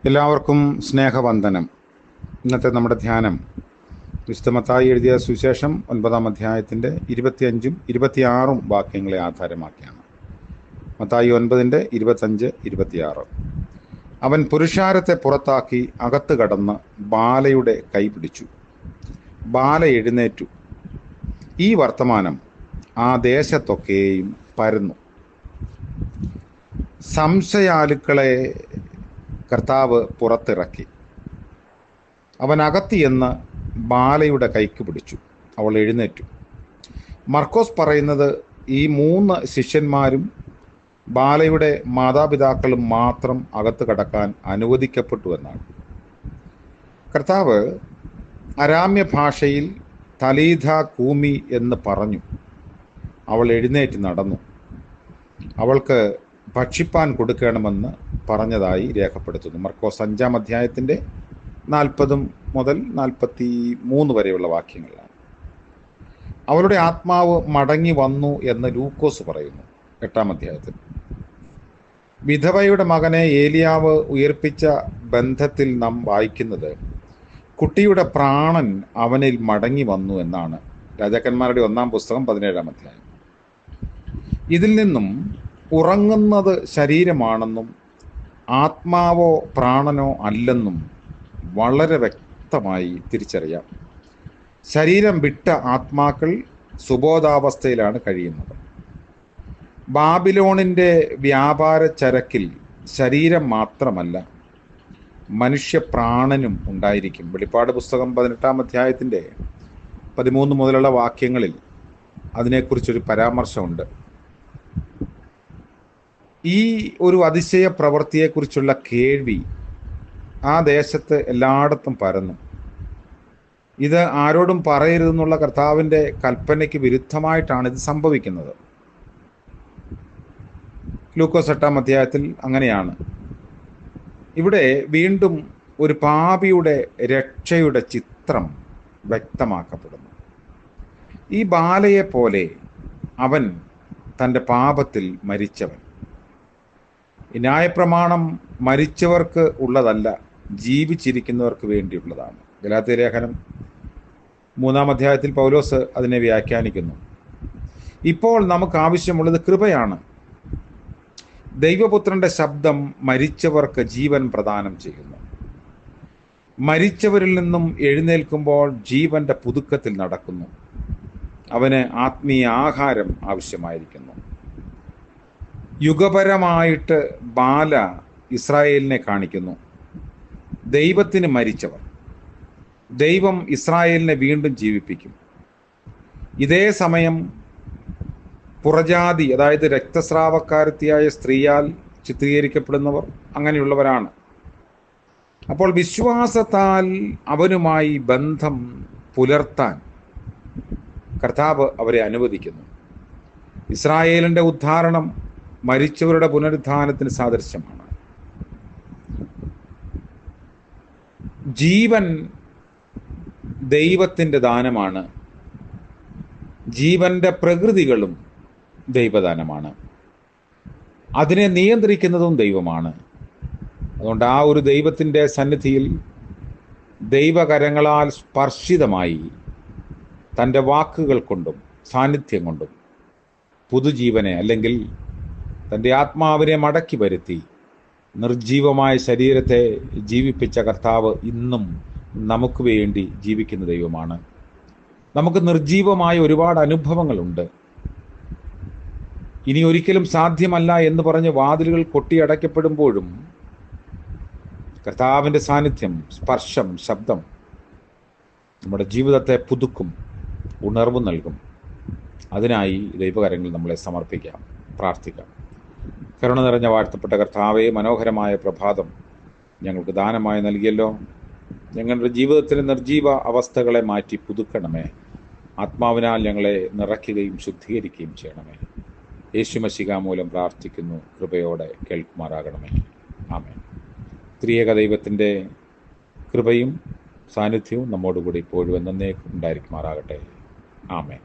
എല്ലാവർക്കും സ്നേഹവന്ദനം. ഇന്നത്തെ നമ്മുടെ ധ്യാനം വിശുദ്ധ മത്തായി എഴുതിയ സുവിശേഷം 9-ാം അധ്യായത്തിൻ്റെ 25-ഉം 26-ഉം വാക്യങ്ങളെ ആധാരമാക്കിയാണ്. മത്തായി 9:25-26. അവൻ പുരുഷാരത്തെ പുറത്താക്കി അകത്ത് കടന്ന് ബാലയുടെ കൈ പിടിച്ചു. ബാല എഴുന്നേറ്റു. ഈ വർത്തമാനം ആ ദേശത്തൊക്കെയും പരന്നു. സംശയാലുക്കളെ കർത്താവ് പുറത്തിറക്കി. അവൻ അകത്ത് ചെന്ന് ബാലയുടെ കൈക്ക് പിടിച്ചു. അവൾ എഴുന്നേറ്റു. മർക്കോസ് പറയുന്നത് ഈ 3 ശിഷ്യന്മാരും ബാലയുടെ മാതാപിതാക്കളും മാത്രം അകത്ത് കടക്കാൻ അനുവദിക്കപ്പെട്ടു എന്നാണ്. കർത്താവ് അരാമ്യ ഭാഷയിൽ തലീഥ കൂമി എന്ന് പറഞ്ഞു. അവൾ എഴുന്നേറ്റ് നടന്നു. അവൾക്ക് ഭക്ഷിപ്പാൻ കൊടുക്കണമെന്ന് പറഞ്ഞതായി രേഖപ്പെടുത്തുന്നു. മർക്കോസ് 5-ാം അധ്യായത്തിൻ്റെ 40 മുതൽ 43 വരെയുള്ള വാക്യങ്ങളാണ്. അവളുടെ ആത്മാവ് മടങ്ങി വന്നു എന്ന് ലൂക്കോസ് പറയുന്നു 8-ാം അധ്യായത്തിൽ. വിധവയുടെ മകനെ ഏലിയാവ് ഉയർപ്പിച്ച ബന്ധത്തിൽ നാം വായിക്കുന്നത് കുട്ടിയുടെ പ്രാണൻ അവനിൽ മടങ്ങി വന്നു എന്നാണ്. രാജാക്കന്മാരുടെ 1-ാം പുസ്തകം 17-ാം അധ്യായം. ഇതിൽ നിന്നും ഉറങ്ങുന്നത് ശരീരമാണെന്നും ആത്മാവോ പ്രാണനോ അല്ലെന്നും വളരെ വ്യക്തമായി തിരിച്ചറിയാം. ശരീരം വിട്ട ആത്മാക്കൾ സുബോധാവസ്ഥയിലാണ് കഴിയുന്നത്. ബാബിലോണിൻ്റെ വ്യാപാര ചരക്കിൽ ശരീരം മാത്രമല്ല, മനുഷ്യ പ്രാണനും ഉണ്ടായിരിക്കും. വെളിപ്പാട് പുസ്തകം 18-ാം അധ്യായത്തിൻ്റെ 13 മുതലുള്ള വാക്യങ്ങളിൽ അതിനെക്കുറിച്ചൊരു പരാമർശമുണ്ട്. ഈ ഒരു അതിശയ പ്രവൃത്തിയെക്കുറിച്ചുള്ള കേൾവി ആ ദേശത്ത് എല്ലായിടത്തും പരന്നു. ഇത് ആരോടും പറയരുതെന്നുള്ള കർത്താവിൻ്റെ കൽപ്പനയ്ക്ക് വിരുദ്ധമായിട്ടാണ് ഇത് സംഭവിക്കുന്നത്. ലൂക്കോസ് 8-ാം അധ്യായത്തിൽ അങ്ങനെയാണ്. ഇവിടെ വീണ്ടും ഒരു പാപിയുടെ രക്ഷയുടെ ചിത്രം വ്യക്തമാക്കപ്പെടുന്നു. ഈ ബാലയെ പോലെ അവൻ തൻ്റെ പാപത്തിൽ മരിച്ചവൻ. ഈ ന്യായപ്രമാണം മരിച്ചവർക്ക് ഉള്ളതല്ല, ജീവിച്ചിരിക്കുന്നവർക്ക് വേണ്ടിയുള്ളതാണ്. ഗലാത്യ ലേഖനം 3-ാം അധ്യായത്തിൽ പൗലോസ് അതിനെ വ്യാഖ്യാനിക്കുന്നു. ഇപ്പോൾ നമുക്ക് ആവശ്യമുള്ളത് കൃപയാണ്. ദൈവപുത്രന്റെ ശബ്ദം മരിച്ചവർക്ക് ജീവൻ പ്രദാനം ചെയ്യുന്നു. മരിച്ചവരിൽ നിന്നും എഴുന്നേൽക്കുമ്പോൾ ജീവന്റെ പുതുക്കത്തിൽ നടക്കുന്നു. അവന് ആത്മീയ ആഹാരം ആവശ്യമായിരിക്കുന്നു. യുഗപരമായിട്ട് ബാല ഇസ്രായേലിനെ കാണിക്കുന്നു. ദൈവത്തിന് മരിച്ചവർ. ദൈവം ഇസ്രായേലിനെ വീണ്ടും ജീവിപ്പിക്കും. ഇതേ സമയം പുറജാതി, അതായത് രക്തസ്രാവക്കാരത്തിയായ സ്ത്രീയാൽ ചിത്രീകരിക്കപ്പെടുന്നവർ അങ്ങനെയുള്ളവരാണ്. അപ്പോൾ വിശ്വാസത്താൽ അവനുമായി ബന്ധം പുലർത്താൻ കർത്താവ് അവരെ അനുവദിക്കുന്നു. ഇസ്രായേലിൻ്റെ ഉദ്ധാരണം മരിച്ചവരുടെ പുനരുദ്ധാനത്തിന് സാദൃശ്യമാണ്. ജീവൻ ദൈവത്തിൻ്റെ ദാനമാണ്. ജീവന്റെ പ്രകൃതികളും ദൈവദാനമാണ്. അതിനെ നിയന്ത്രിക്കുന്നതും ദൈവമാണ്. അതുകൊണ്ട് ആ ഒരു ദൈവത്തിൻ്റെ സന്നിധിയിൽ ദൈവകരങ്ങളാൽ സ്പർശിതമായി തൻ്റെ വാക്കുകൾ കൊണ്ടും സാന്നിധ്യം കൊണ്ടും പുതുജീവനെ, അല്ലെങ്കിൽ തൻ്റെ ആത്മാവിനെ മടക്കി വരുത്തി നിർജീവമായ ശരീരത്തെ ജീവിപ്പിച്ച കർത്താവ് ഇന്നും നമുക്ക് വേണ്ടി ജീവിക്കുന്ന ദൈവമാണ്. നമുക്ക് നിർജീവമായ ഒരുപാട് അനുഭവങ്ങളുണ്ട്. ഇനി ഒരിക്കലും സാധ്യമല്ല എന്ന് പറഞ്ഞ് വാതിലുകൾ കൊട്ടിയടയ്ക്കപ്പെടുമ്പോഴും കർത്താവിൻ്റെ സാന്നിധ്യം, സ്പർശം, ശബ്ദം നമ്മുടെ ജീവിതത്തെ പുതുക്കും, ഉണർവ് നൽകും. അതിനായി ദൈവകരങ്ങളിൽ നമ്മളെ സമർപ്പിക്കാം, പ്രാർത്ഥിക്കാം. കരുണ നിറഞ്ഞ വാഴ്ത്തപ്പെട്ട കർത്താവേ, മനോഹരമായ പ്രഭാതം ഞങ്ങൾക്ക് ദാനമായി നൽകിയല്ലോ. ഞങ്ങളുടെ ജീവിതത്തിലെ നിർജീവ അവസ്ഥകളെ മാറ്റി പുതുക്കണമേ. ആത്മാവിനാൽ ഞങ്ങളെ നിറയ്ക്കുകയും ശുദ്ധീകരിക്കുകയും ചെയ്യണമേ. യേശുമശിഹ മൂലം പ്രാർത്ഥിക്കുന്നു, കൃപയോടെ കേൾക്കുമാറാകണമേ. ആമേൻ. ത്രിയേക ദൈവത്തിൻ്റെ കൃപയും സാന്നിധ്യവും നമ്മോടുകൂടി ഇപ്പോഴും എന്നേക്കും ഉണ്ടായിരിക്കുമാറാകട്ടെ. ആമേൻ.